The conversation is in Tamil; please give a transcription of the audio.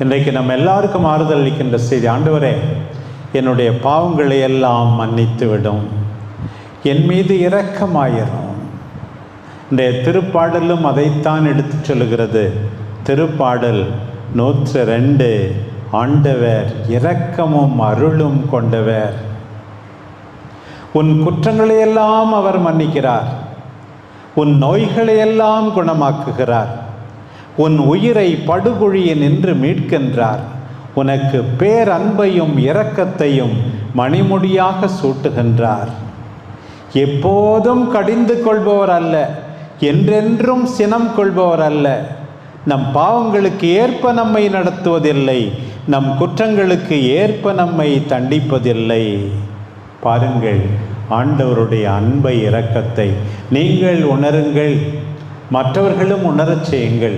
இன்றைக்கு நம்ம எல்லாருக்கும் ஆறுதல் அளிக்கின்ற செய்தி, ஆண்டவரே என்னுடைய பாவங்களை எல்லாம் மன்னித்து விடும், என் மீது இரக்கமாயிரும். இந்த திருப்பாடலும் அதைத்தான் எடுத்து சொல்லுகிறது. திருப்பாடல் 102, ஆண்டவர் இரக்கமும் அருளும் கொண்டவர். உன் குற்றங்களையெல்லாம் அவர் மன்னிக்கிறார், உன் நோய்களையெல்லாம் குணமாக்குகிறார், உன் உயிரை படுகுழியில் நின்று மீட்கின்றார், உனக்கு பேரன்பையும் இரக்கத்தையும் மணிமுடியாக சூட்டுகின்றார். எப்போதும் கடிந்து கொள்பவர் அல்ல, என்றென்றும் சினம் கொள்பவர் அல்ல. நம் பாவங்களுக்கு ஏற்ப நம்மை நடத்துவதில்லை, நம் குற்றங்களுக்கு ஏற்ப நம்மை தண்டிப்பதில்லை. பாருங்கள், ஆண்டவருடைய அன்பை இரக்கத்தை நீங்கள் உணருங்கள், மற்றவர்களும் உணரச் செய்யுங்கள்.